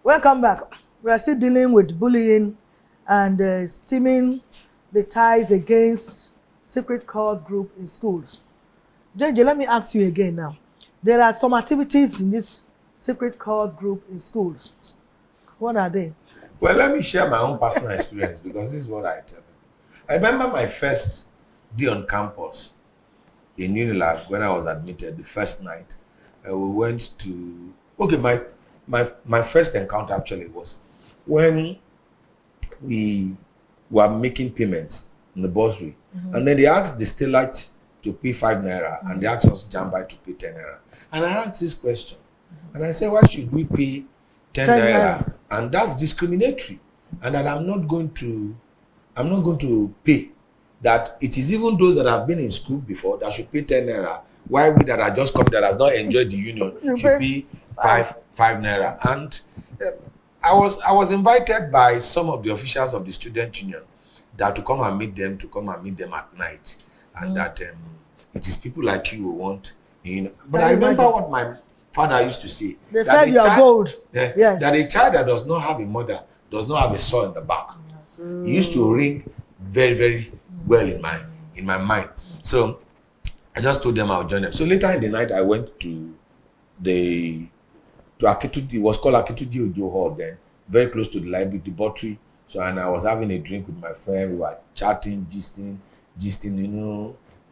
Welcome back. We are still dealing with bullying and stemming the ties against secret cult group in schools. JJ, let me ask you again now. There are some activities in this secret cult group in schools. What are they? Well, let me share my own personal experience because this is what I tell people. I remember my first day on campus in Unilag when I was admitted, the first night. We went to, okay, my first encounter actually was when we were making payments in the bursary. And then they asked the Stellite to pay 5 naira and they asked us Jambai to pay 10 naira. And I asked this question. And I said, why should we pay 10 naira? And that's discriminatory. And that I'm not going to pay. That it is even those that have been in school before that should pay 10 naira. Why we that are just come that has not enjoyed the union should pay 5 naira. And I was invited by some of the officials of the student union that to come and meet them at night. And that it is people like you who want, But I remember what my father used to say. They said you are gold. Yes. That a child that does not have a mother does not have a saw in the back. It used to ring very, very well in my mind. So I just told them I'll join them. So later in the night, I went to Akitudi. It was called Akitudi Ojo Hall then, very close to the library, the buttery. So and I was having a drink with my friend. We were chatting, gisting.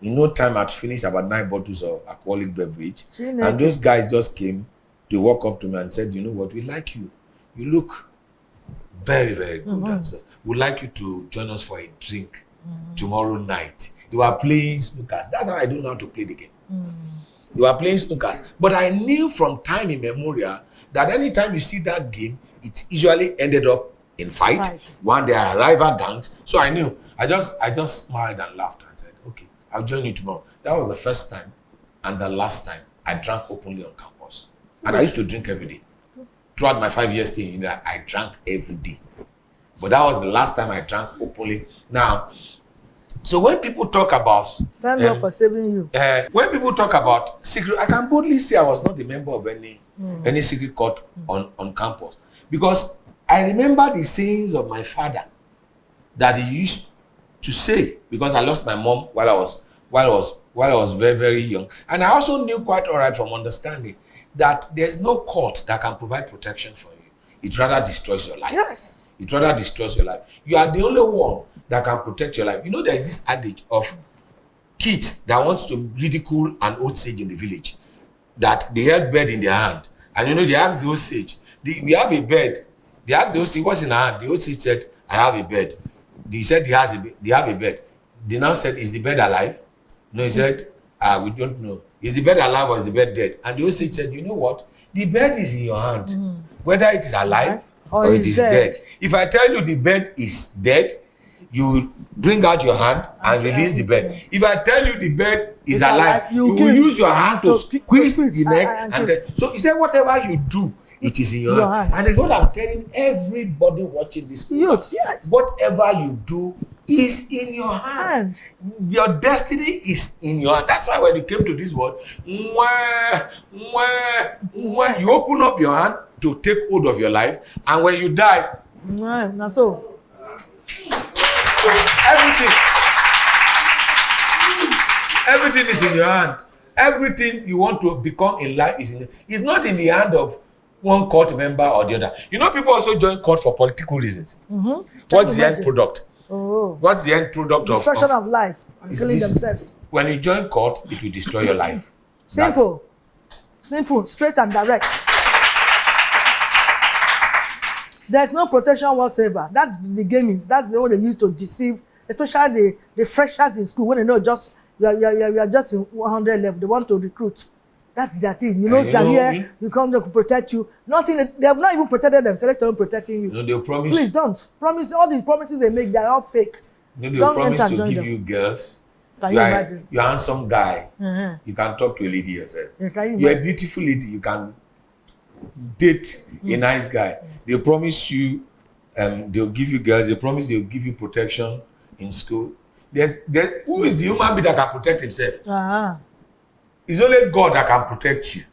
In no time, I'd finished about 9 bottles of alcoholic beverage. And those guys just came to walk up to me and said, you know what, we like you. You look very, very good. And so we'd like you to join us for a drink tomorrow night. They were playing snookers. That's how I don't know how to play the game. They were playing snookers. But I knew from time immemorial that anytime you see that game, it usually ended up in fight. One, they are rival gangs. So I knew. I just smiled and laughed and said, okay, I'll join you tomorrow. That was the first time and the last time I drank openly on campus. And I used to drink every day. Throughout my 5 years staying there, I drank every day. But that was the last time I drank openly. Now, so when people talk about... Thank God for saving you. When people talk about secret, I can boldly say I was not a member of any secret cult on campus. Because I remember the sayings of my father that he used to say, because I lost my mom while I was very, very young. And I also knew quite all right from understanding that there's no court that can provide protection for you. It rather destroys your life. Yes. It rather destroys your life. You are the only one that can protect your life. You know, there's this adage of kids that wants to ridicule an old sage in the village, that they held bird in their hand. And you know, they asked the old sage, we have a bird. They asked the old sage, what's in her hand? The old sage said, I have a bird. They said, they have a bird. They now said, is the bird alive? No, he said, we don't know. Is the bird alive or is the bird dead? And the old sage said, you know what? The bird is in your hand. Whether it is alive or it is dead. If I tell you the bird is dead, you bring out your hand and release the bird. If I tell you the bird is alive, you will use your hand to squeeze the neck. And then, so he said, whatever you do, it is in your hand. And it's what I'm telling everybody watching this program. Yes. Whatever you do is in your hand. Your destiny is in your hand. That's why when you came to this world, you open up your hand to take hold of your life, and when you die, so everything is in your hand. Everything you want to become in life is not in the hand of one court member or the other. You know, people also join court for political reasons. What's the end product? What's the end product of destruction of life and killing themselves? When you join court, it will destroy your life. Simple, straight and direct. There's no protection whatsoever. That's the gaming. That's the one they use to deceive, especially the freshers in school when they know just you are just in 100 level. They want to recruit. That's their thing. You know, here you come to protect you. Nothing. They have not even protected themselves. They're protecting you. You know, they'll promise. Please don't promise. All the promises they make, they're all fake. You know, they'll promise to give you girls. Can you imagine? You're a handsome guy. You can talk to a lady yourself. You're a beautiful lady. You can date a nice guy. They promise you, they'll give you girls. They promise they'll give you protection in school. Who is the human being that can protect himself? It's only God that can protect you.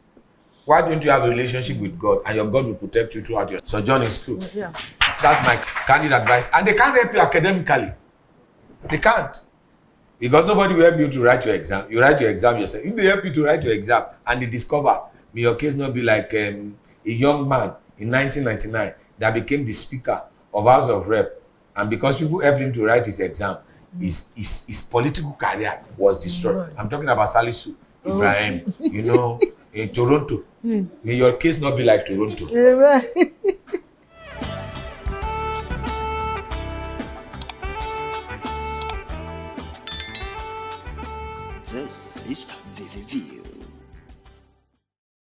Why don't you have a relationship with God and your God will protect you throughout your sojourn in school? Yeah. That's my candid advice. And they can't help you academically. They can't. Because nobody will help you to write your exam. You write your exam yourself. If they help you to write your exam and they discover, may your case not be like a young man in 1999 that became the Speaker of House of Rep. And because people helped him to write his exam, his political career was destroyed. I'm talking about Salisu Ibrahim, you know, in Toronto. May your case not be like Toronto. Amen. This is VVView.